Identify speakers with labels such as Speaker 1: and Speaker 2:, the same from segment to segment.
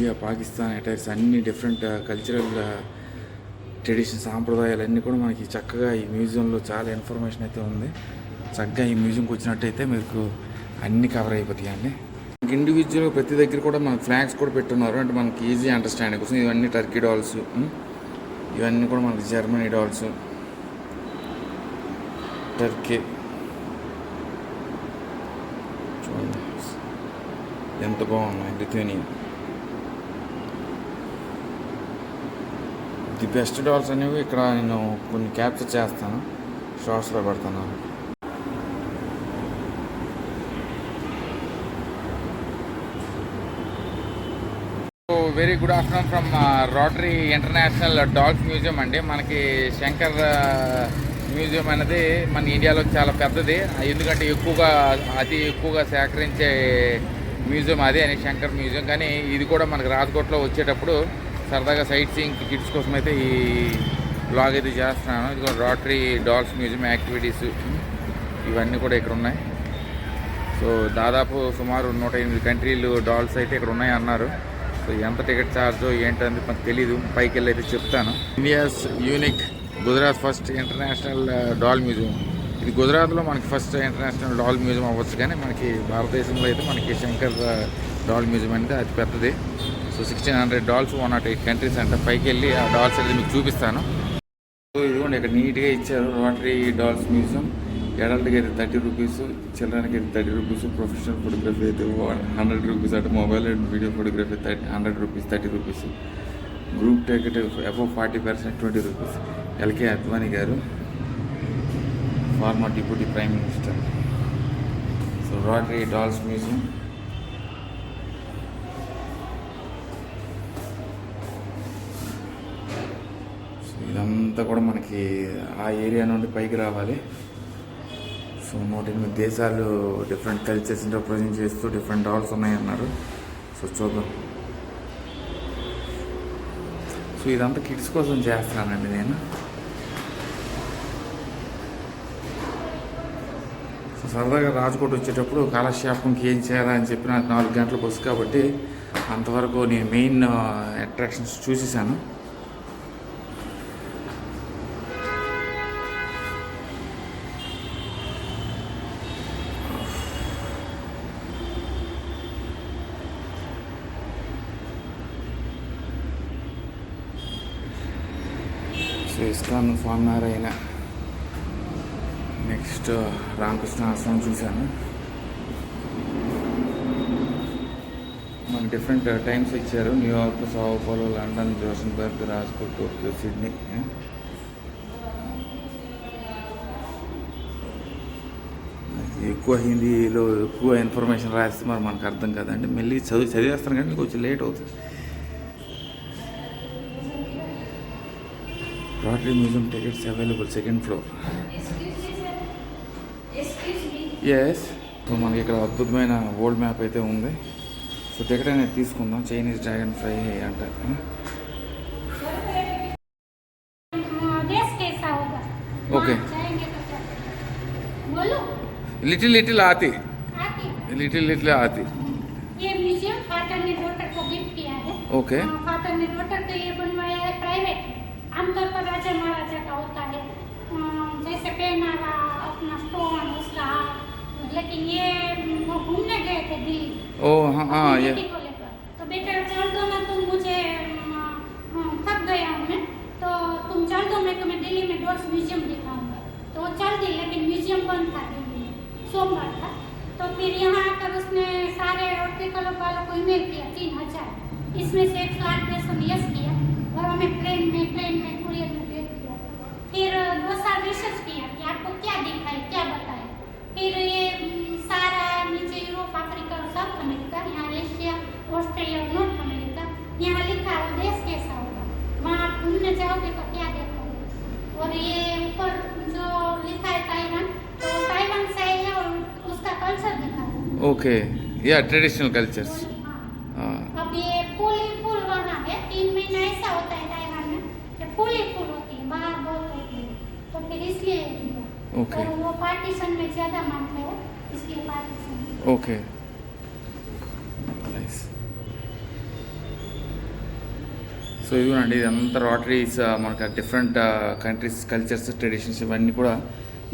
Speaker 1: India Pakistan attires అన్ని different cultural tradition సాంప్రదాయాలన్నీ కూడా మనకి చక్కగా ఈ మ్యూజియంలో చాలా ఇన్ఫర్మేషన్ అయితే ఉంది. చక్కగా ఈ మ్యూజియంకి వచ్చినట్టయితే మీకు అన్నీ కవర్ అయిపోతాయండి. ఇండివిజువల్గా ప్రతి దగ్గర కూడా మనకి ఫ్లాగ్స్ కూడా పెట్టున్నారు, అంటే మనకి ఈజీ అండర్స్టాండింగ్ కోసం. ఇవన్నీ టర్కీ డాల్స్, ఇవన్నీ కూడా మనకి జర్మనీ డాల్స్, టర్కీ. చూడండి ఎంత బాగున్నాయి. లిథువేనియా ది బెస్ట్ డాల్స్ అనేవి ఇక్కడ నేను కొన్ని క్యాప్చర్ చేస్తాను, షార్ట్స్లో పెడతాను. Very good afternoon from rotary international dolls museum అండి. మనకి శంకర్ మ్యూజియం అనేది మన ఇండియాలో చాలా పెద్దది, ఎందుకంటే అతి ఎక్కువగా సేకరించే మ్యూజియం అదే అని శంకర్ మ్యూజియం. కానీ ఇది కూడా మనకి రాజ్కోట్లో వచ్చేటప్పుడు సరదాగా సైట్ సీయింగ్ కిడ్స్ కోసం అయితే ఈ బ్లాగ్ అయితే చేస్తున్నాను. ఇది కూడా రోటరీ డాల్స్ మ్యూజియం యాక్టివిటీస్ ఇవన్నీ కూడా ఇక్కడ ఉన్నాయి. సో దాదాపు సుమారు 108 కంట్రీలు డాల్స్ అయితే ఇక్కడ ఉన్నాయి అన్నారు. సో ఎంత టికెట్ ఛార్జో ఏంటనేది మనకు తెలీదు, పైకి వెళ్ళి అయితే చెప్తాను. India's unique Gujarat first international doll museum. ఇది గుజరాత్లో మనకి ఫస్ట్ ఇంటర్నేషనల్ డాల్ మ్యూజియం అవ్వచ్చు, కానీ మనకి భారతదేశంలో అయితే మనకి శంకర్ డాల్ మ్యూజియం అనేది అతి పెద్దది. సో 1600 డాల్స్ 108 కంట్రీస్ అంటే. పైకి వెళ్ళి ఆ డాల్స్ అనేది మీకు చూపిస్తాను. సో ఇదిగోండి ఇక్కడ నీట్గా ఇచ్చారు రోటరీ డాల్స్ మ్యూజియం. అడల్ట్కి అయితే 30 రూపీస్, చిల్డ్రన్కి అయితే 30 రూపీస్, ప్రొఫెషనల్ ఫోటోగ్రఫీ అయితే 100 రూపీస్, అంటే mobile and video photography 100 rupees, 30 rupees. Group ticket above 40% 20 rupees. L K Advani garu, former deputy prime minister. So rotary dolls museum. So ఇదంతా కూడా మనకి ఆ ఏరియా నుండి పైకి రావాలి. సో 108 దేశాలు డిఫరెంట్ కల్చర్స్ని రిప్రజెంట్ చేస్తూ డిఫరెంట్ డాల్స్ ఉన్నాయన్నారు. సో చూద్దాం. సో ఇదంతా కిడ్స్ కోసం చేస్తున్నానండి నేను. సో సరదాగా రాజ్కోట్ వచ్చేటప్పుడు కాలక్షేపంకి ఏం చేయాలా అని చెప్పి నాకు 4 గంటల బస్సు కాబట్టి అంతవరకు నేను మెయిన్ అట్రాక్షన్స్ చూసేసాను. సో ఇస్కాన్ స్వామినారాయణ, నెక్స్ట్ రామకృష్ణ ఆశ్రమం చూశాను. మనకు డిఫరెంట్ టైమ్స్ ఇచ్చారు. New York, Sao Paulo, London, Johannesburg, Rajkot, Tokyo, Sydney. ఎక్కువ హిందీలో ఎక్కువ ఇన్ఫర్మేషన్ రాస్తే మరి మనకు అర్థం కాదండి. మళ్ళీ చదివేస్తాను కానీ కొంచెం లేట్ అవుతుంది. Rotary museum tickets available, 2nd floor. Yes. So మనకి ఇక్కడ అద్భుతమైన వరల్డ్ మ్యాప్ అయితే ఉంది. సో టికెట్ అనేది తీసుకుందాం. చైనీస్ డ్రాగన్ ఫ్రై అంటారు. ఓకే. लिटिल आती
Speaker 2: ये म्यूजियम फादर ने डॉटर को गिफ्ट किया है.
Speaker 1: ओके.
Speaker 2: फादर ने डॉटर के लिए बनवाया है. प्राइवेट आमतौर पर राजा महाराजा का होता है, जैसे पहनावा, अपना स्टोन उसका. लेकिन ये वो घूमने गए थे दिल्ली.
Speaker 1: ओ हाँ ये
Speaker 2: को लेकर. तो बेटा चल दो ना, तुम मुझे थक गया हूँ मैं, तो तुम चल दो, मैं तुम्हें दिल्ली में डॉल्स म्यूजियम दिखाऊंगा. तो वो चल दी, लेकिन म्यूजियम बंद था दिल्ली में, सोमवार था. तो फिर यहाँ आकर उसने सारे रोटरी क्लब वालों को ईमेल किया 3000. इसमें से 108 पर्सन यस किया और हमें प्लेन में कुरियर में भेज दिया. फिर 2 साल रिसर्च किया कि आपको क्या दिखाए, क्या बताए. फिर ये सारा नीचे यूरोप, अफ्रीका और साउथ अमेरिका, यहाँ एशिया, ऑस्ट्रेलिया और नॉर्थ अमेरिका. यहाँ लिखा वो देश कैसा होगा, वहाँ आप घूमने जाओगे तो क्या देखोगे. और ये ऊपर जो लिखा है ताइवान, तो ताइवान से है और उसका कल्चर दिखा.
Speaker 1: ओके. या ट्रेडिशनल कल्चर्स.
Speaker 2: अब ये फूल ही फूल वहाँ है. 3 महीना ऐसा होता है ताइवान में कि फूल ही फूल होती है, बाहर बहुत होती है. तो फिर इसलिए
Speaker 1: ओके.
Speaker 2: और वो पार्टीशन में ज़्यादा मानते हैं, इसलिए पार्टीशन.
Speaker 1: ओके. नाइस. సో ఇదిగోనండి, ఇదంతా రోటరీస్ మనకు డిఫరెంట్ కంట్రీస్ కల్చర్స్ ట్రెడిషన్స్ ఇవన్నీ కూడా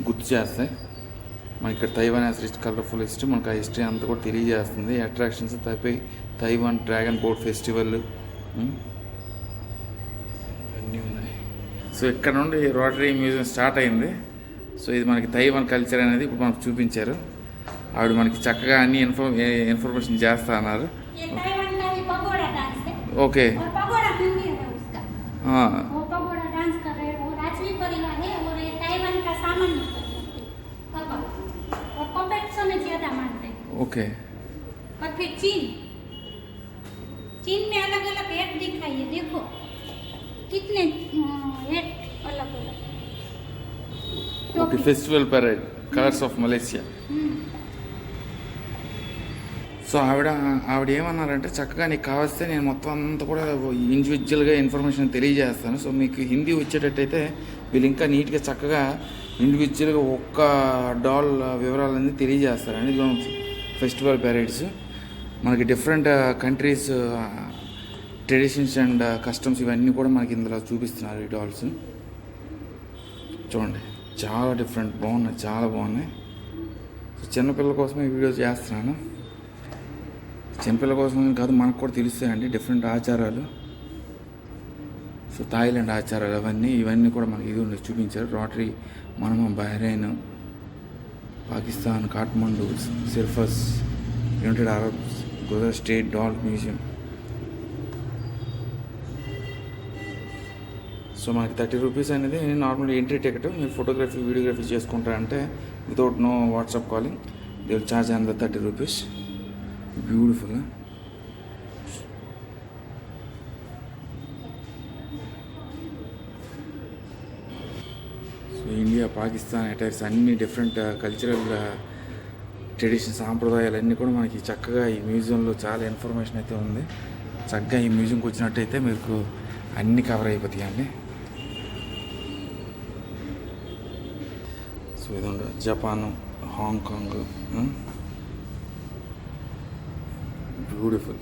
Speaker 1: గుర్తు చేస్తాయి. మనకి ఇక్కడ Taiwan as rich colourful history, మనకు ఆ హిస్టరీ అంతా కూడా తెలియజేస్తుంది. Attractions Taiwan dragon boat festival ఇవన్నీ ఉన్నాయి. సో ఇక్కడ నుండి రోటరీ మ్యూజియం స్టార్ట్ అయింది. సో ఇది మనకి తైవాన్ కల్చర్ అనేది ఇప్పుడు మనకు చూపించారు. ఆవిడ మనకి చక్కగా అన్ని ఇన్ఫర్మేషన్ చేస్తా అన్నారు.
Speaker 2: ये ताइवान का ही पगोड़ा डांस है
Speaker 1: ఓకే.
Speaker 2: और पगोड़ा मंदिर है उसका।
Speaker 1: हाँ,
Speaker 2: वो पगोड़ा डांस कर रहे हैं, वो राजवी परिवार है और ये ताइवान का सामान्य पगोड़ा और पपेट शो में ज्यादा मानते हैं।
Speaker 1: ఓకే.
Speaker 2: और फिर चीन में अलग अलग हेड दिखाइए, देखो कितने हेड अलग अलग।
Speaker 1: Okay. Festival parade colours of Malaysia. So ఆవిడ ఏమన్నారంటే, చక్కగా నీకు కావస్తే నేను మొత్తం అంతా కూడా ఇండివిజువల్గా ఇన్ఫర్మేషన్ తెలియజేస్తాను. సో మీకు హిందీ వచ్చేటట్టయితే వీళ్ళు ఇంకా నీట్గా చక్కగా ఇండివిజువల్గా ఒక్క డాల్ వివరాలన్నీ తెలియజేస్తారండి. ఇది ఫెస్టివల్ పెరేడ్స్ మనకి different countries traditions and customs ఇవన్నీ కూడా మనకి ఇందులో చూపిస్తున్నారు. ఈ డాల్స్ చూడండి, చాలా డిఫరెంట్ బాగున్నాయి, చాలా బాగున్నాయి. సో చిన్నపిల్లల కోసమే ఈ వీడియో చేస్తున్నాను. చిన్నపిల్లల కోసం కాదు, మనకు కూడా తెలుస్తాయండి డిఫరెంట్ ఆచారాలు. సో థాయిలాండ్ ఆచారాలు ఇవన్నీ కూడా మనకి ఇది చూపించారు. రోటరీ మనము Bahrain, Pakistan, Kathmandu, Cyprus, United Arab Gujarat state doll museum. So మనకి 30 రూపీస్ అనేది నార్మల్ ఎంట్రీ టికెట్. మీరు ఫోటోగ్రఫీ వీడియోగ్రఫీ చేసుకుంటారంటే without no WhatsApp calling they will charge and 30 rupees. Beautiful. So India Pakistan attires అన్ని డిఫరెంట్ కల్చరల్ ట్రెడిషన్ సాంప్రదాయాలు అన్నీ కూడా మనకి చక్కగా ఈ మ్యూజియంలో చాలా ఇన్ఫర్మేషన్ అయితే ఉంది. చక్కగా ఈ మ్యూజియంకి వచ్చినట్టయితే మీకు అన్నీ కవర్ అయిపోతాయండి. సో ఇదండి జపాను, హాంకాంగ్, బ్యూటిఫుల్.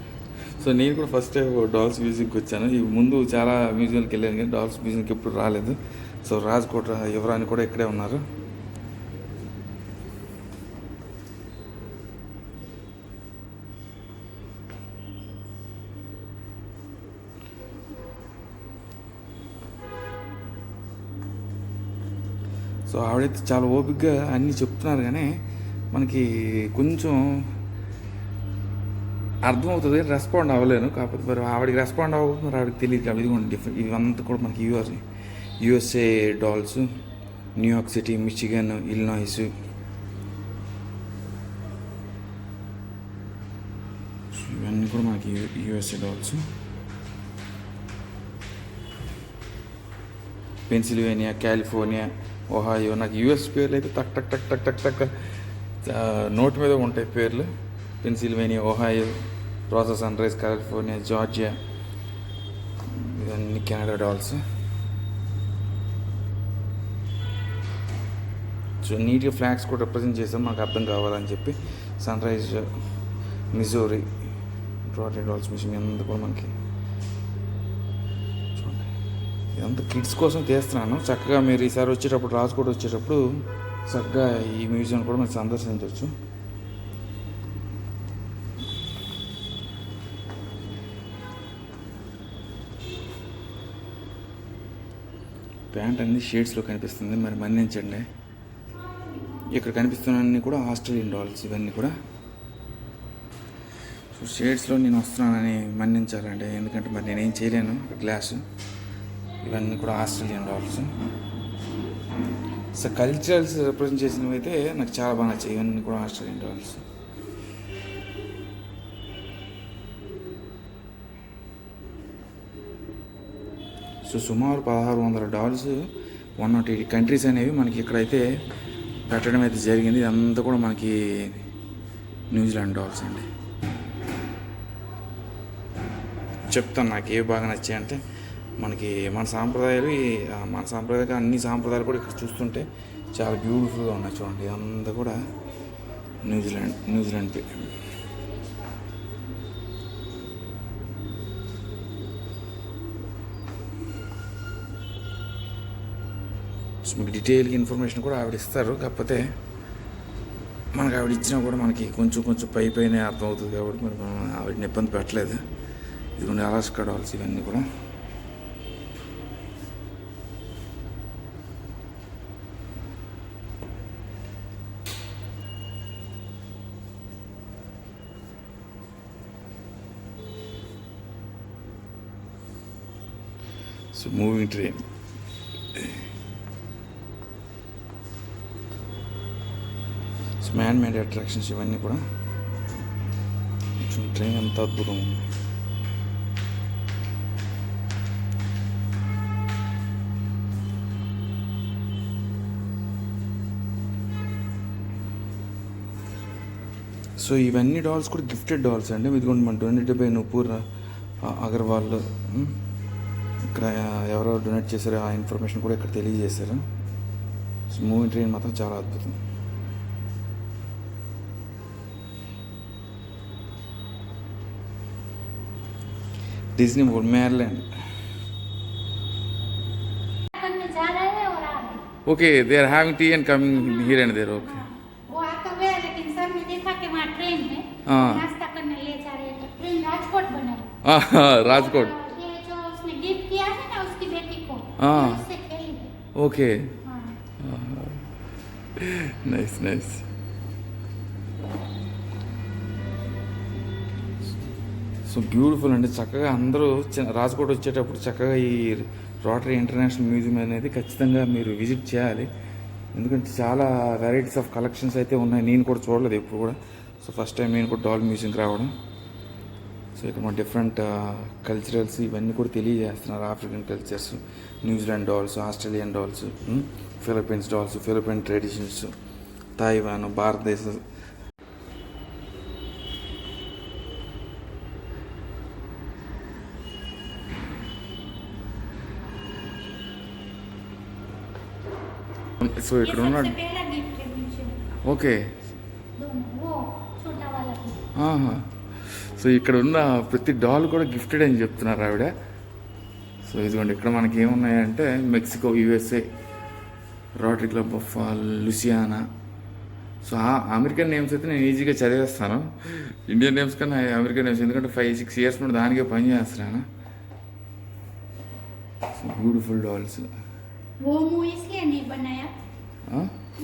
Speaker 1: సో నేను కూడా ఫస్ట్ టైం డాల్స్ మ్యూజియంకి వచ్చాను. ఈ ముందు చాలా మ్యూజియంకి వెళ్ళాను కానీ డాల్స్ మ్యూజియంకి ఎప్పుడు రాలేదు. సో రాజ్కోట్ యువరాణి కూడా ఇక్కడే ఉన్నారు. సో ఆవిడైతే చాలా ఓపికగా అన్నీ చెప్తున్నారు కానీ మనకి కొంచెం అర్థమవుతుంది, రెస్పాండ్ అవ్వలేను. కాకపోతే మరి ఆవిడకి రెస్పాండ్ అవ్వకపోతే ఆవిడకి తెలియదు. ఇదిగోండి డిఫరెంట్ ఇవంతా కూడా మనకి USA dolls, New York city, Michigan, Illinois, ఇవన్నీ కూడా మనకి USA dolls. Pennsylvania, California, Ohio. నాకు యూఎస్ పేర్లు అయితే టక్ టక్ టక్ టక్ టక్ టక్ నోట్ మీద ఉంటాయి పేర్లు. Pennsylvania, Ohio, రోసా sunrise, California, Georgia, ఇవన్నీ కెనడా డాల్స్. సో నీట్గా ఫ్లాగ్స్ కూడా రిప్రజెంట్ చేసాం మనకు అర్థం కావాలని చెప్పి. Sunrise, Missouri, rotary dolls museum అంతా కూడా మనకి చూడండి. ఇదంతా కిడ్స్ కోసం తీస్తున్నాను. చక్కగా మీరు ఈసారి వచ్చేటప్పుడు, రాజ్కోట్ వచ్చేటప్పుడు చక్కగా ఈ మ్యూజియం కూడా మీరు సందర్శించవచ్చు. ప్యాంట్ అన్ని షేడ్స్లో కనిపిస్తుంది, మరి మన్నించండి. ఇక్కడ కనిపిస్తున్నవన్నీ కూడా ఆస్ట్రేలియన్ డాల్స్ ఇవన్నీ కూడా. సో షేడ్స్లో నేను వస్తున్నానని మన్నించాలండి, ఎందుకంటే మరి నేనేం చేయలేను. గ్లాసు ఇవన్నీ కూడా Australian dolls. So culturals represent చేసినవి అయితే నాకు చాలా బాగా నచ్చాయి. ఇవన్నీ కూడా ఆస్ట్రేలియన్ డాల్స్. సో సుమారు 1600 డాల్స్ 180 కంట్రీస్ అనేవి మనకి ఇక్కడైతే పెట్టడం అయితే జరిగింది. ఇదంతా కూడా మనకి న్యూజిలాండ్ డాల్స్ అండి. చెప్తాను నాకు ఏవి బాగా నచ్చాయంటే, మనకి మన సాంప్రదాయాలు అన్ని సాంప్రదాయాలు కూడా ఇక్కడ చూస్తుంటే చాలా బ్యూటిఫుల్గా ఉన్నాయి. చూడండి, ఇదంతా కూడా న్యూజిలాండ్ సో మీకు డీటెయిల్గా ఇన్ఫర్మేషన్ కూడా ఆవిడ ఇస్తారు. కాకపోతే మనకు ఆవిడ ఇచ్చినా కూడా మనకి కొంచెం కొంచెం పైనే అర్థమవుతుంది కాబట్టి మరి మనం ఆవిడని ఇబ్బంది పెట్టలేదు. ఇదిగోండి అలాస్కా డాల్స్ ఇవన్నీ కూడా. So moving train. So man made attractions ఇవన్నీ కూడా. కొంచెం ట్రైన్ ఎంత అద్భుతం ఉంది. సో ఇవన్నీ డాల్స్ కూడా గిఫ్టెడ్ డాల్స్ అండి. ఇదిగోండి మన డొనేటెడ్ బై నూపూర్ అగర్వాల్. ఇక్కడ ఎవరో డొనేట్ చేశారో ఆ ఇన్ఫర్మేషన్ కూడా ఇక్కడ తెలియజేశారు. సో మూవింగ్ ట్రైన్ మాత్రం చాలా అద్భుతం. Disney world Maryland. Okay, they are having tea and coming here and there. Okay,
Speaker 2: वो आता हुआ है, लेकिन सर ने देखा कि वहाँ ट्रेन है, नाश्ता करने ले जा रहे हैं, तो ट्रेन राजकोट बना है.
Speaker 1: हाँ, राजकोट.
Speaker 2: ये जो उसने गिफ्ट किया है ना उसकी बेटी को, उससे खेली है.
Speaker 1: Okay, nice nice. So beautiful అండి. చక్కగా అందరూ రాజ్కోట్ వచ్చేటప్పుడు చక్కగా ఈ రోటరీ ఇంటర్నేషనల్ మ్యూజియం అనేది ఖచ్చితంగా మీరు విజిట్ చేయాలి. ఎందుకంటే చాలా వెరైటీస్ ఆఫ్ కలెక్షన్స్ అయితే ఉన్నాయి. నేను కూడా చూడలేదు ఎప్పుడు కూడా. సో ఫస్ట్ టైం నేను కూడా డాల్ మ్యూజియంకి రావడం. సో ఇక్కడ మన డిఫరెంట్ కల్చరల్స్ ఇవన్నీ కూడా తెలియజేస్తున్నారు. African cultures, New Zealand dolls, Australian dolls, Philippines dolls, Philippine traditions, Taiwan, భారతదేశం. సో ఇక్కడ ఉన్న ఓకే, సో ఇక్కడ ఉన్న ప్రతి డాల్ కూడా గిఫ్టెడ్ అని చెప్తున్నారు ఆవిడ. సో ఇదిగోండి ఇక్కడ మనకి ఏమున్నాయంటే Mexico, USA, rotary club of Louisiana. So ఆ అమెరికన్ నేమ్స్ అయితే నేను ఈజీగా చదివేస్తాను. ఇండియన్ నేమ్స్ కన్నా అమెరికన్ నేమ్స్, ఎందుకంటే 5-6 ఇయర్స్ నుండి దానికే పని చేస్తున్నాను. So beautiful dolls.
Speaker 2: वो मुंह इसलिए नहीं बनाया,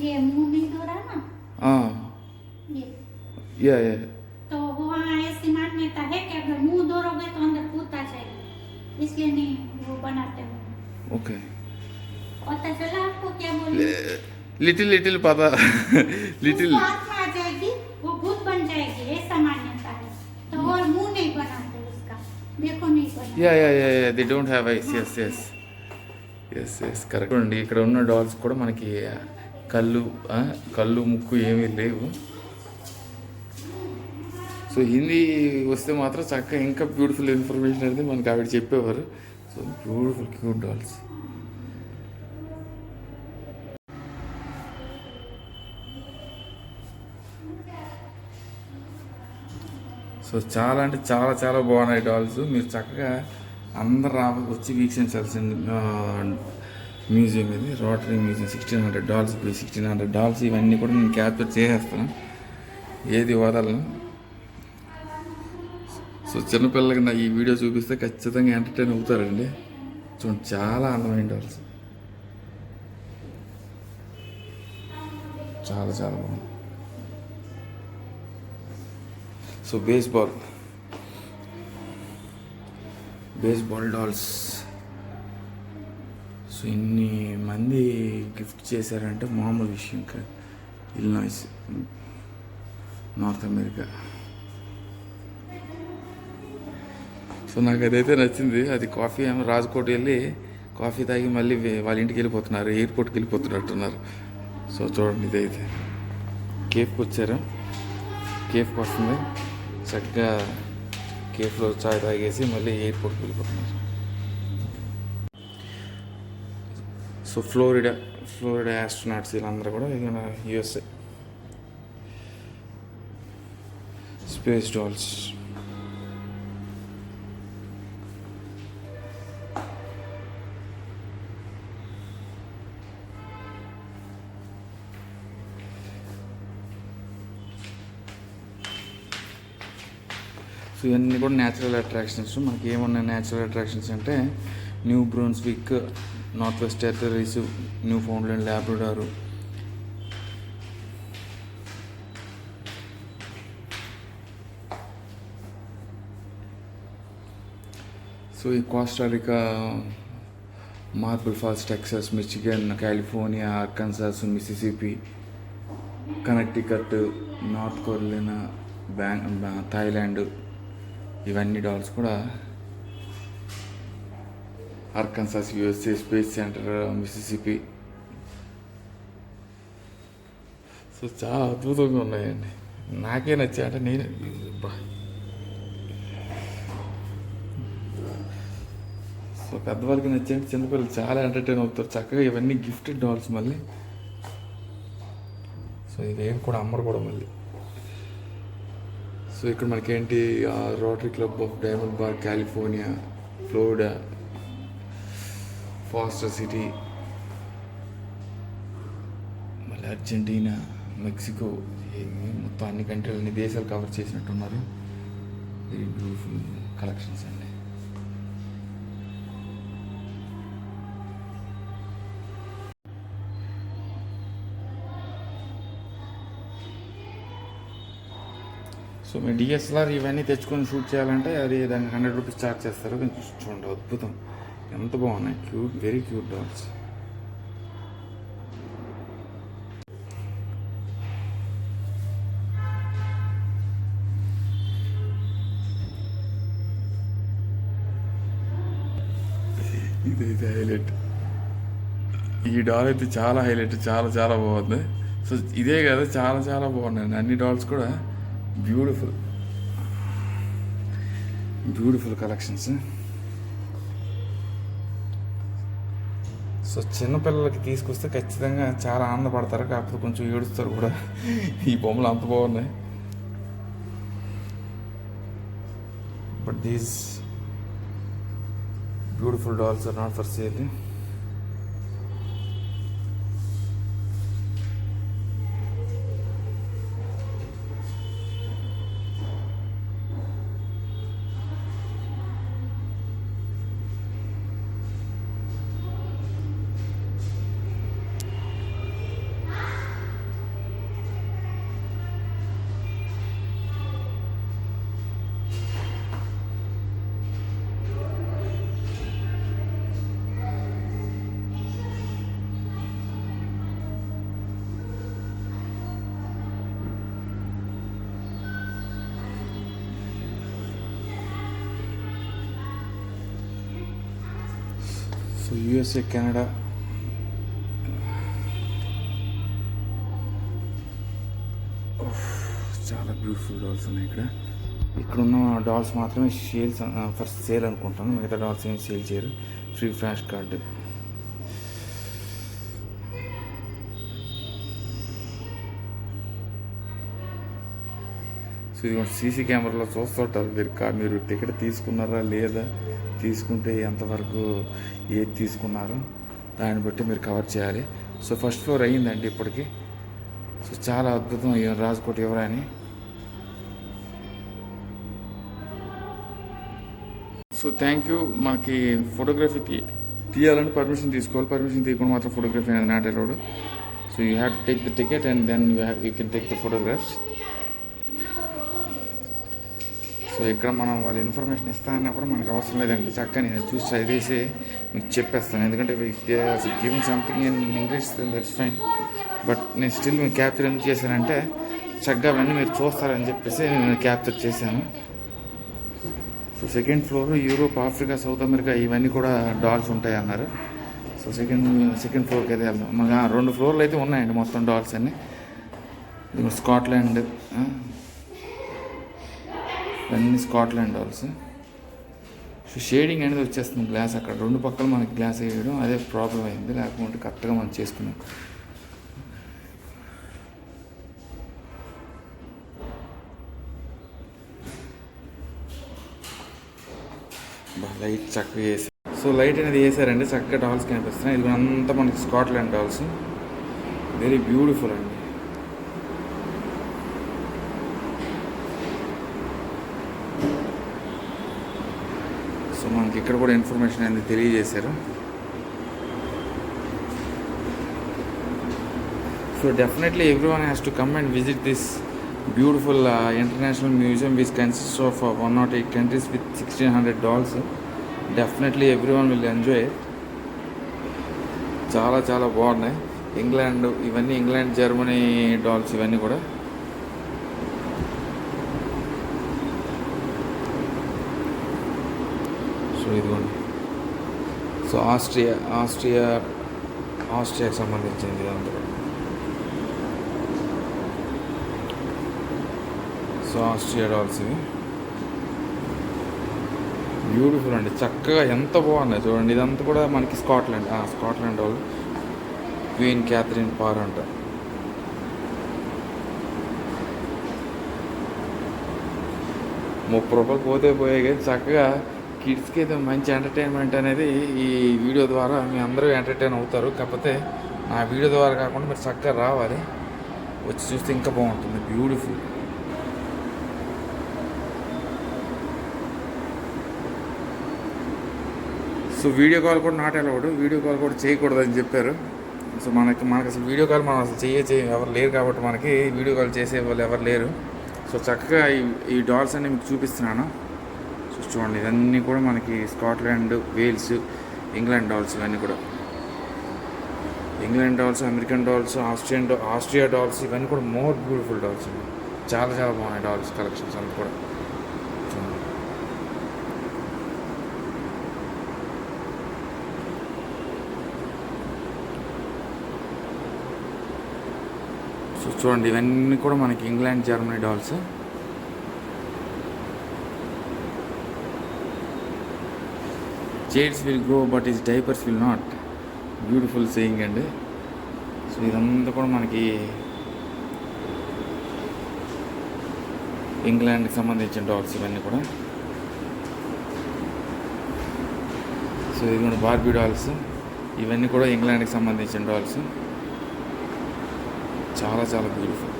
Speaker 2: ये मुंह नहीं दो रहा ना,
Speaker 1: ये
Speaker 2: तो वहाँ ऐसी मान्यता है कि अगर मुंह दोरोगे तो अंदर भूत आ जाएगा, इसलिए नहीं वो बनाते हो.
Speaker 1: ओके,
Speaker 2: पता चला आपको क्या बोले?
Speaker 1: लिटिल पता लिटिल
Speaker 2: आत्मा आ जाएगी, वो भूत बन जाएगी, ऐसा मान्यता है. तो और मुंह नहीं बनाते उसका, देखो नहीं बनाते.
Speaker 1: या they don't have eyes. yes correct అండి. ఇక్కడ ఉన్న డాల్స్ కూడా మనకి కళ్ళు ముక్కు ఏమీ లేవు. సో హిందీ వస్తే మాత్రం చక్కగా ఇంకా బ్యూటిఫుల్ ఇన్ఫర్మేషన్ అనేది మనకి ఆవిడ చెప్పేవారు. So beautiful cute dolls. So చాలా అంటే చాలా చాలా బాగున్నాయి డాల్స్. మీరు చక్కగా అందరు వచ్చి వీక్షించాల్సింది మ్యూజియం ఇది, రోటరీ మ్యూజియం. 1600 డాల్స్, 1600 డాల్స్ ఇవన్నీ కూడా నేను క్యాప్చర్ చేసేస్తాను, ఏది వదలను. సో చిన్నపిల్లలకి నా ఈ వీడియో చూపిస్తే ఖచ్చితంగా ఎంటర్టైన్ అవుతారండి. చూడండి చాలా అందమైన డాల్స్, చాలా చాలా బాగుంది. So baseball dolls. సో ఇన్ని మంది గిఫ్ట్ చేశారంటే మామూలు విషయం కాదు. Illinois, north America. సో నాకు అదైతే నచ్చింది. అది కాఫీ ఏమో రాజ్కోట్ వెళ్ళి కాఫీ తాగి మళ్ళీ వాళ్ళ ఇంటికి వెళ్ళిపోతున్నారు, ఎయిర్పోర్ట్కి వెళ్ళిపోతున్నట్టున్నారు. సో చూడండి, ఇదైతే కేఫ్కి వచ్చారు, కేఫ్కి వస్తుంది, చక్కగా కేఫ్లో చాయ్ తాగేసి మళ్ళీ ఎయిర్పోర్ట్కి వెళ్ళిపోతున్నారు. సో ఫ్లోరిడా ఆస్ట్రోనాట్స్ వీళ్ళందరూ కూడా యూఎస్ఏ. Space dolls. ఇవన్నీ కూడా న్యాచురల్ అట్రాక్షన్స్. మనకి ఏమన్నా న్యాచురల్ అట్రాక్షన్స్ అంటే New Brunswick, North West Territories, Newfoundland, Labrador, so ఈ Costa Rica, Marble Falls, Texas, Michigan, California, Arkansas, Mississippi, Connecticut, North Carolina, Thailand, ఇవన్నీ dolls కూడా Arkansas, USA, space centre, Mississippi. So చాలా అద్భుతంగా ఉన్నాయండి. నాకే నచ్చాయి. అంటే నేను సో పెద్దవాళ్ళకి నచ్చాయంటే చిన్నపిల్లలు చాలా ఎంటర్టైన్ అవుతారు చక్కగా. ఇవన్నీ గిఫ్టెడ్ డాల్స్ మళ్ళీ. సో ఇవేం కూడా అమ్మరు కూడా మళ్ళీ. సో ఇక్కడ మనకేంటి rotary club of diamond bar, California, Florida, foster city, మళ్ళీ అర్జెంటీనా, మెక్సికో, మొత్తం అన్ని కంట్రీలు, అన్ని దేశాలు కవర్ చేసినట్టున్నారు. వెరీ బ్యూటిఫుల్ కలెక్షన్స్ అండి. సో మీ డిఎస్ఎల్ఆర్ ఇవన్నీ తెచ్చుకొని షూట్ చేయాలంటే అది దానికి 100 రూపీస్ ఛార్జ్ చేస్తారు. కొంచెం చూడండి అద్భుతం, ఎంత బాగున్నాయి. Cute, very cute dolls. ఇది హైలైట్. ఈ డాల్ అయితే చాలా హైలైట్, చాలా చాలా బాగుంది. సో ఇదే కదా, చాలా చాలా బాగున్నాయి అన్ని డాల్స్ కూడా. Beautiful collections. సో చిన్నపిల్లలకి తీసుకొస్తే ఖచ్చితంగా చాలా ఆనందపడతారు, కాకపోతే కొంచెం ఏడుస్తారు కూడా. ఈ బొమ్మలు అంత బాగున్నాయి. But these beautiful dolls are not for sale. So USA, Canada, చాలా బ్యూటిఫుల్ డాల్స్ ఉన్నాయి ఇక్కడ. ఇక్కడున్న డాల్స్ మాత్రమే ఫస్ట్ సేల్ అనుకుంటాను. మిగతా డాల్స్ ఏం సేల్ చేయరు. Free flash card. సో ఇది సీసీ కెమెరాలో చూస్తుంటారు మీరు టికెట్ తీసుకున్నారా లేదా, తీసుకుంటే ఎంతవరకు ఏది తీసుకున్నారు దాన్ని బట్టి మీరు కవర్ చేయాలి. సో ఫస్ట్ ఫ్లోర్ అయ్యిందండి ఇప్పటికి. సో చాలా అద్భుతం రాజ్కోట్ యువరాణి. So thank you. మనకి ఫోటోగ్రఫీ తీయాలని పర్మిషన్ తీసుకోవాలి. పర్మిషన్ తీయకుండా మాత్రం ఫోటోగ్రఫీ అనేది not allowed. So you have to take the ticket and then you can take the photographs. So ఇక్కడ మనం వాళ్ళ ఇన్ఫర్మేషన్ ఇస్తానన్నా కూడా మనకు అవసరం లేదండి. చక్కగా నేను చూసి చదివేసి మీకు చెప్పేస్తాను. ఎందుకంటే if they are giving something in English then that's fine. But నేను స్టిల్ మీకు క్యాప్చర్ ఎందుకు చేశానంటే చక్కగా అవన్నీ మీరు చూస్తారని చెప్పేసి నేను క్యాప్చర్ చేశాను. So second floor Europe, Africa, south America ఇవన్నీ కూడా డాల్స్ ఉంటాయి అన్నారు. సో సెకండ్ ఫ్లోర్కి అయితే వెళ్దాం. మనకు 2 ఫ్లోర్లు అయితే ఉన్నాయండి మొత్తం డాల్స్ అన్నీ. స్కాట్లాండ్, ఇవన్నీ స్కాట్లాండ్ డాల్స్. సో షేడింగ్ అనేది వచ్చేస్తుంది గ్లాస్. అక్కడ 2 పక్కల మనకి గ్లాస్ వేయడం అదే ప్రాబ్లం అయింది. లేకపోతే కరెక్ట్గా మనం చేసుకున్నాం. లైట్ చక్కగా వేసారు. సో లైట్ అనేది వేసారండి, చక్కగా డాల్స్ కనిపిస్తున్నాయి. ఇది అంతా మనకి స్కాట్లాండ్ డాల్స్. వెరీ బ్యూటిఫుల్ అండి. సో మనకి ఇక్కడ కూడా ఇన్ఫర్మేషన్ అనేది తెలియజేశారు. So definitely everyone has to come and visit this beautiful international museum which consist of 108 countries with 1600 dolls. Definitely everyone will enjoy. చాలా చాలా బాగున్నాయి. ఇంగ్లాండ్ ఇవన్నీ ఇంగ్లాండ్, జర్మనీ డాల్స్ ఇవన్నీ కూడా. సో ఇదిగోండి. సో ఆస్ట్రియాకి సంబంధించింది ఇదంతా కూడా. సో ఆస్ట్రియా డాల్స్ ఇవి బ్యూటిఫుల్ అండి. చక్కగా ఎంత బాగున్నాయి చూడండి. ఇదంతా కూడా మనకి స్కాట్లాండ్ వాళ్ళు క్వీన్ క్యాథరిన్ పార్ అంట. ₹30 పోతే పోయే కానీ చక్కగా కిడ్స్కి అయితే మంచి ఎంటర్టైన్మెంట్ అనేది ఈ వీడియో ద్వారా మీ అందరూ ఎంటర్టైన్ అవుతారు. కాకపోతే నా వీడియో ద్వారా కాకుండా మీరు చక్కగా రావాలి, వచ్చి చూస్తే ఇంకా బాగుంటుంది. బ్యూటిఫుల్. సో వీడియో కాల్ కూడా నాట్ అలౌడ్, వీడియో కాల్ కూడా చేయకూడదని చెప్పారు. సో మనకి అసలు వీడియో కాల్ మనం అసలు ఎవరు లేరు కాబట్టి మనకి వీడియో కాల్ చేసే వాళ్ళు ఎవరు లేరు. సో చక్కగా ఈ డాల్స్ అన్నీ మీకు చూపిస్తున్నాను. సో చూడండి, ఇవన్నీ కూడా మనకి స్కాట్లాండ్, వేల్స్, ఇంగ్లాండ్ డాల్స్. ఇవన్నీ కూడా England dolls, American dolls, Austria dolls. ఇవన్నీ కూడా మోర్ బ్యూటిఫుల్ డాల్స్ అండి. చాలా చాలా బాగున్నాయి డాల్స్ కలెక్షన్స్ అంతా కూడా. సో చూడండి, ఇవన్నీ కూడా మనకి England, Germany dolls. Chairs will grow but is diapers will not. Beautiful saying అండి. సో ఇదంతా కూడా మనకి ఇంగ్లాండ్కి సంబంధించిన డాల్స్ ఇవన్నీ కూడా. సో ఇది కూడా బార్బీ డాల్స్. ఇవన్నీ కూడా ఇంగ్లాండ్కి సంబంధించిన డాల్స్. చాలా చాలా బ్యూటిఫుల్.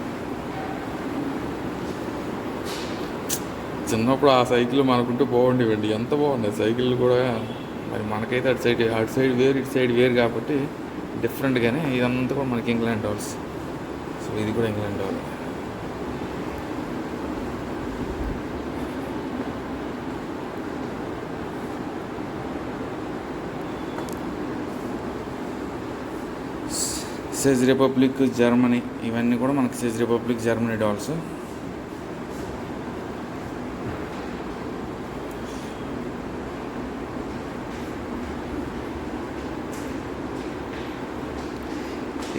Speaker 1: చిన్నప్పుడు ఆ సైకిల్ మనకుంటూ బాగుండేవండి. ఎంత బాగున్నాయి సైకిల్ కూడా. మరి మనకైతే అటు సైడ్ వేరు, ఇటు సైడ్ వేరు కాబట్టి డిఫరెంట్గానే. ఇదంతా కూడా మనకి ఇంగ్లాండ్ డాల్స్. సో ఇది కూడా ఇంగ్లాండ్ డాల్. చెక్ రిపబ్లిక్, జర్మనీ. ఇవన్నీ కూడా మనకి చెక్ రిపబ్లిక్, జర్మనీ డాల్స్.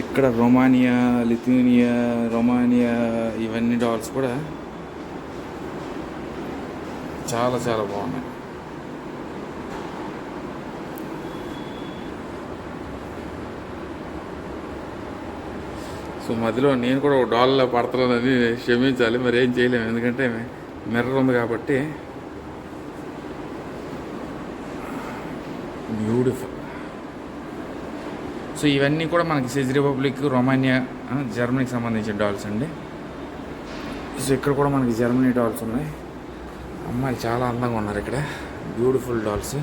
Speaker 1: ఇక్కడ రొమానియా, లిథువేనియా, ఇవన్నీ డాల్స్ కూడా చాలా చాలా బాగున్నాయి. సో మధ్యలో నేను కూడా ఒక డాల్లో పడుతున్నానని క్షమించాలి, మరి ఏం చేయలేము, ఎందుకంటే మిర్రర్ ఉంది కాబట్టి. బ్యూటిఫుల్. సో ఇవన్నీ కూడా మనకి చెక్ రిపబ్లిక్, రొమానియా, జర్మనీకి సంబంధించిన డాల్స్ అండి. సో ఇక్కడ కూడా మనకి జర్మనీ డాల్స్ ఉన్నాయి. అమ్మాయిలు చాలా అందంగా ఉన్నారు ఇక్కడ. Beautiful dolls.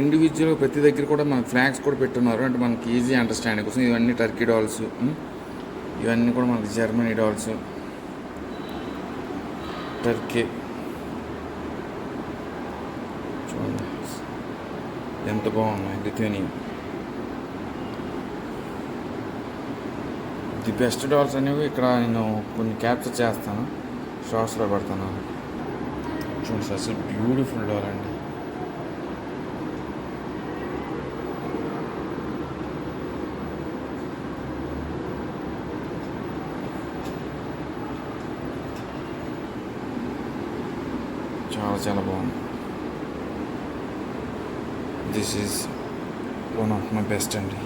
Speaker 1: ఇండివిజువల్గా ప్రతి దగ్గర కూడా మనకి ఫ్లాగ్స్ కూడా పెట్టున్నారు, అంటే మనకి ఈజీ అండర్స్టాండింగ్ కోసం. ఇవన్నీ టర్కీ డాల్స్. ఇవన్నీ కూడా మనకి జర్మనీ డాల్స్. టర్కీ చూడండి ఎంత బాగున్నాయి. లిథువేనియా. ది బెస్ట్ డాల్స్ అనేవి ఇక్కడ నేను కొన్ని క్యాప్చర్ చేస్తాను, షార్ట్స్లో పెడతాను. చూడండి అసలు బ్యూటిఫుల్ డాల్ అండి. చాలా చాలా బాగుంది. This is one of my best అండి.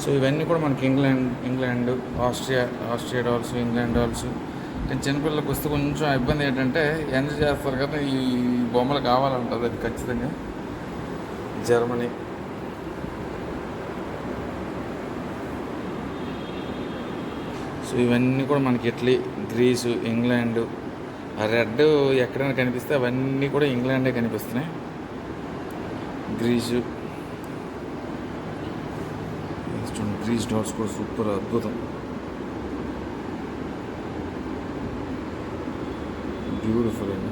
Speaker 1: సో సో ఇవన్నీ కూడా మనకి England Austria dolls, England dolls. నేను చిన్నపిల్లలకు వస్తే కొంచెం ఇబ్బంది ఏంటంటే ఎంజాయ్ చేస్తారు కదా, ఈ బొమ్మలు కావాలంటుంది అది ఖచ్చితంగా. జర్మనీ, సో ఇవన్నీ కూడా మనకి ఇటలీ, గ్రీసు, ఇంగ్లాండ్. ఆ రెడ్ ఎక్కడైనా కనిపిస్తే అవన్నీ కూడా ఇంగ్లాండే కనిపిస్తున్నాయి. గ్రీసు, గ్రీస్ డాల్స్ కూడా సూపర్ అద్భుతం, బ్యూటిఫుల్ అండి.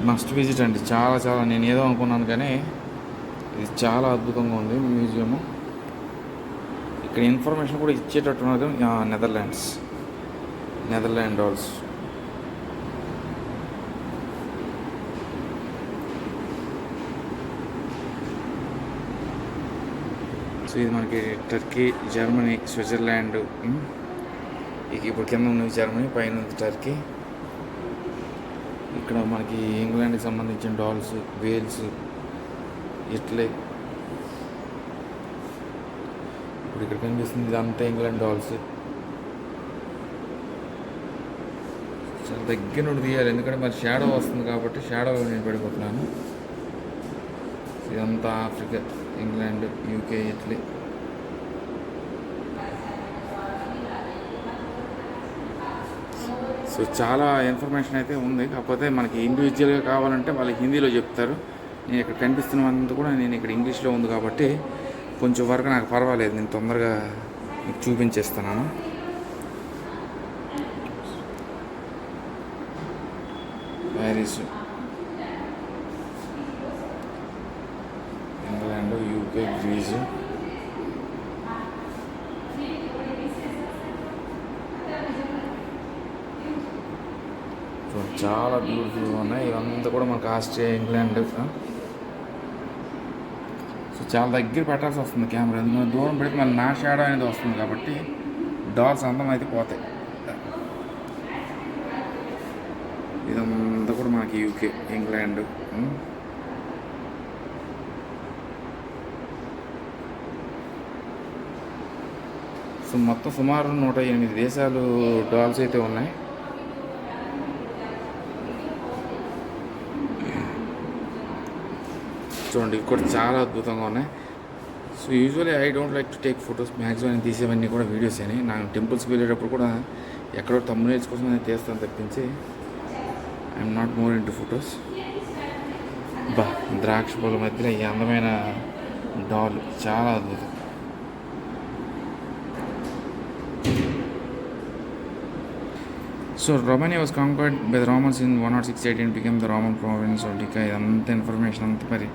Speaker 1: మస్ట్ విజిట్ అండి, చాలా నేను ఏదో అనుకున్నాను కానీ ఇది చాలా అద్భుతంగా ఉంది మ్యూజియము. ఇక్కడ ఇన్ఫర్మేషన్ కూడా ఇచ్చేటట్టున్నది. Netherland dolls. సో ఇది మనకి టర్కీ, జర్మనీ, స్విట్జర్లాండ్. ఇప్పుడు కింద ఉన్నది జర్మనీ, పైన ఉంది టర్కీ. ఇక్కడ మనకి ఇంగ్లాండ్కి సంబంధించిన డాల్స్, వేల్స్, ఇటలీ. ఇప్పుడు ఇక్కడ కనిపిస్తుంది ఇదంతా ఇంగ్లాండ్ డాల్స్. చాలా దగ్గర నుండి తీయాలి ఎందుకంటే మరి షాడో వస్తుంది కాబట్టి షాడోలో నేను పడిపోతున్నాను. ఇదంతా Africa, England, UK, Italy. So చాలా ఇన్ఫర్మేషన్ అయితే ఉంది, కాకపోతే మనకి ఇండివిజువల్గా కావాలంటే వాళ్ళకి హిందీలో చెప్తారు. నేను ఇక్కడ కనిపిస్తున్నంత కూడా నేను ఇక్కడ ఇంగ్లీష్లో ఉంది కాబట్టి కొంచెం వరకు నాకు పర్వాలేదు, నేను తొందరగా మీకు చూపించేస్తున్నాను. Paris, England, UK, Greece. చాలా బ్యూటిఫుల్గా ఉన్నాయి. ఇవంతా కూడా మనకు ఆస్ట్రియా, ఇంగ్లాండ్. సో చాలా దగ్గర పెట్టాల్సి వస్తుంది కెమెరా, ఎందుకంటే దూరం పెడితే మళ్ళీ నా షాడో అనేది వస్తుంది కాబట్టి డాల్స్ అందం అయితే పోతాయి. ఇదంతా కూడా మనకి యూకే, ఇంగ్లాండ్. సో మొత్తం సుమారు 108 దేశాలు డాల్స్ అయితే ఉన్నాయి. చూడండి ఇవి కూడా చాలా అద్భుతంగా ఉన్నాయి. So usually I don't like to take photos, maximum నేను తీసేవన్నీ కూడా వీడియోస్ అని. నాకు టెంపుల్స్కి వెళ్ళేటప్పుడు కూడా ఎక్కడో thumbnails కోసం నేను తీస్తాను తప్పించి I'm not more into photos. ద్రాక్ష పూల మధ్యలో ఈ అందమైన డాల్ చాలా అద్భుతం. So Romania was conquered by the Romans in 106 AD and became the Roman province of Lycia. ఇదంతా ఇన్ఫర్మేషన్ అంతా మరి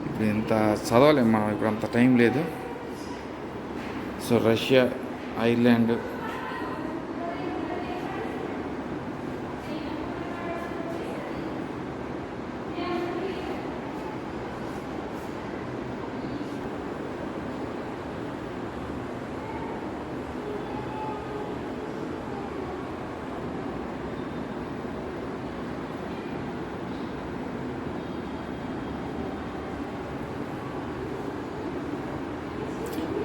Speaker 1: ఇప్పుడు ఇంత చదవలేము మనం, ఇప్పుడు అంత టైం లేదు. So Russia, Ireland,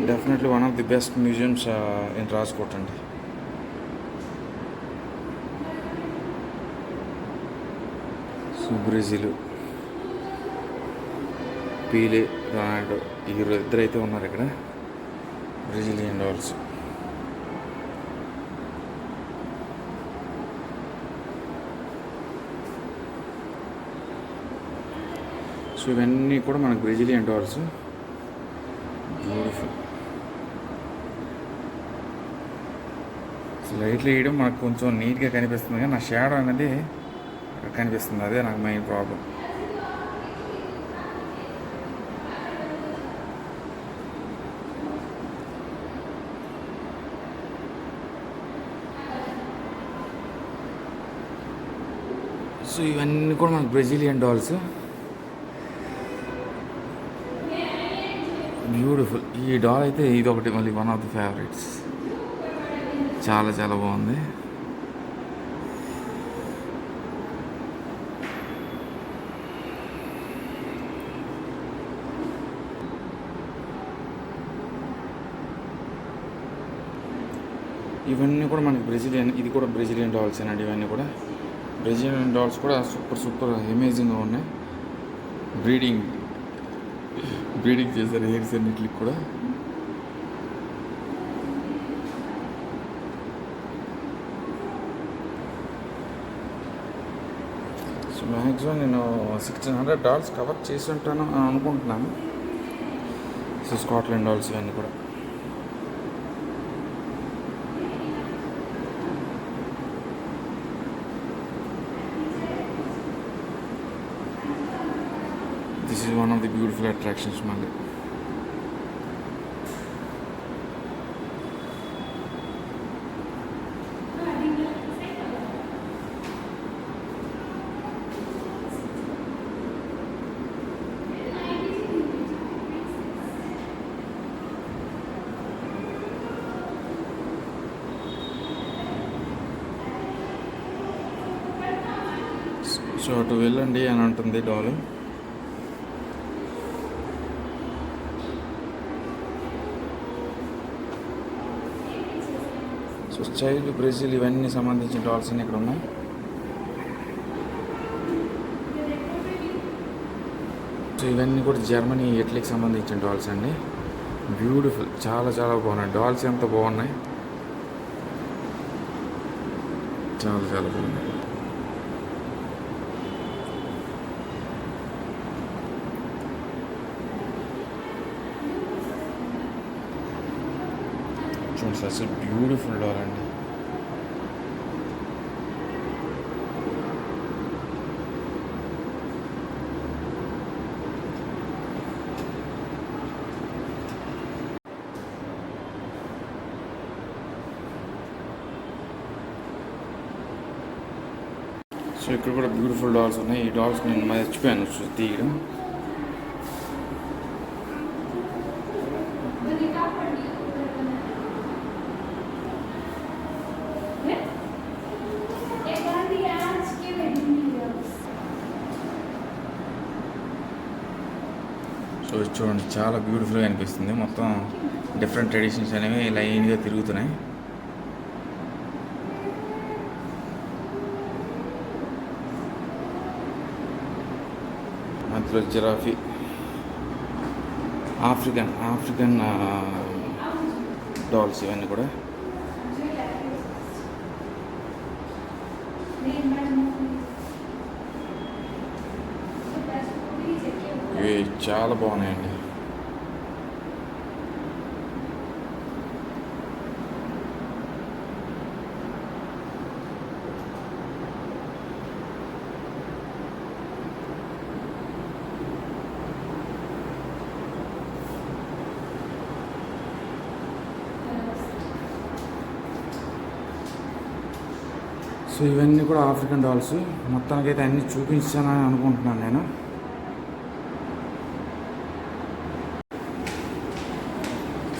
Speaker 1: definitely one of the best museums in Rajkot అండి. సో బ్రెజిల్, పీలే, రొనాల్డో ఇద్దరైతే ఉన్నారు ఇక్కడ, బ్రెజిలియన్ డాల్స్. సో ఇవన్నీ కూడా మనకు బ్రెజిలియన్ డాల్స్, బ్యూటిఫుల్. లైట్లు వేయడం మనకు కొంచెం నీట్గా కనిపిస్తుంది కానీ నా షాడో అనేది కనిపిస్తుంది, అదే నాకు మెయిన్ ప్రాబ్లం. సో ఇవన్నీ కూడా మనకు బ్రెజిలియన్ డాల్స్, బ్యూటిఫుల్. ఈ డాల్ అయితే ఇది ఒకటి మళ్ళీ వన్ ఆఫ్ ది ఫేవరెట్స్, చాలా బాగుంది. ఇవన్నీ కూడా మనకి బ్రెజిలియన్, ఇది కూడా బ్రెజిలియన్ డాల్స్ అండి. ఇవన్నీ కూడా బ్రెజిలియన్ డాల్స్ కూడా సూపర్ అమేజింగ్గా ఉన్నాయి. బ్రీడింగ్ చేశారు హెయిర్స్ అన్నిటికి కూడా. సో మ్యాక్సిమం నేను 1600 డాల్స్ కవర్ చేసి ఉంటాను అని అనుకుంటున్నాను. సో స్కాట్లాండ్ డాల్స్ ఇవన్నీ కూడా. This is one of the beautiful attractions మళ్ళీ. సో అటు వెళ్ళండి అని అంటుంది డాల్. సో చైల్డ్ బ్రెజిల్ ఇవన్నీ సంబంధించిన డాల్స్ అన్నీ ఇక్కడ ఉన్నాయి. సో ఇవన్నీ కూడా జర్మనీ, ఇటలీకి సంబంధించిన డాల్స్ అండి. బ్యూటిఫుల్, చాలా బాగున్నాయి. డాల్స్ ఎంత బాగున్నాయి, చాలా బాగున్నాయి. చూడండి సార్, అసలు బ్యూటిఫుల్ డాల్ అండి. సో ఇక్కడ కూడా బ్యూటిఫుల్ డాల్స్ ఉన్నాయి. ఈ డాల్స్ నేను మర్చిపోయాను తీయడం. సో చూడండి, చాలా బ్యూటిఫుల్గా అనిపిస్తుంది. మొత్తం డిఫరెంట్ ట్రెడిషన్స్ అనేవి లైన్గా తిరుగుతున్నాయి. మధ్యలో జిరాఫీ, ఆఫ్రికన్ డాల్స్ ఇవన్నీ కూడా. ఇవి చాలా బాగున్నాయండి. సో ఇవన్నీ కూడా ఆఫ్రికన్ డాల్స్. మొత్తానికైతే అన్నీ చూపించానని అనుకుంటున్నాను నేను.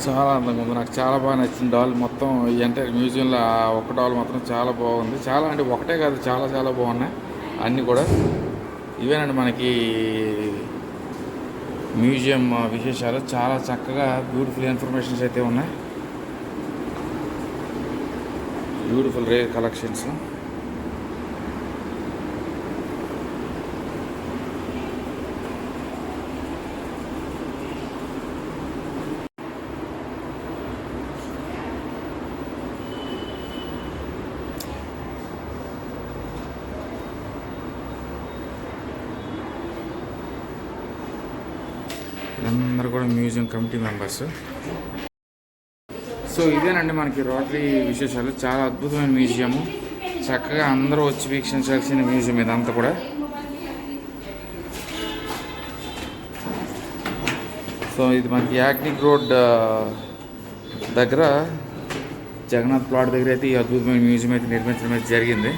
Speaker 1: చాలా అందంగా ఉంది. నాకు చాలా బాగా నచ్చింది డాల్. మొత్తం అంటే మ్యూజియంలో ఒక డాల్ మాత్రం చాలా బాగుంది. చాలా అంటే ఒకటే కాదు, చాలా బాగున్నాయి అన్నీ కూడా. ఇవేనండి మనకి మ్యూజియం విశేషాలు. చాలా చక్కగా బ్యూటిఫుల్ ఇన్ఫర్మేషన్స్ అయితే ఉన్నాయి. Beautiful rare collections. అందరూ కూడా మ్యూజియం కమిటీ మెంబర్స్. సో ఇదేనండి మనకి రోటరీ విశేషాలు. చాలా అద్భుతమైన మ్యూజియము. చక్కగా అందరూ వచ్చి వీక్షించాల్సిన మ్యూజియం ఇదంతా కూడా. సో ఇది మనకి యాక్నిక్ రోడ్ దగ్గర జగన్నాథ్ ప్లాట్ దగ్గర అయితే ఈ అద్భుతమైన మ్యూజియం అయితే నిర్మించడం అయితే జరిగింది.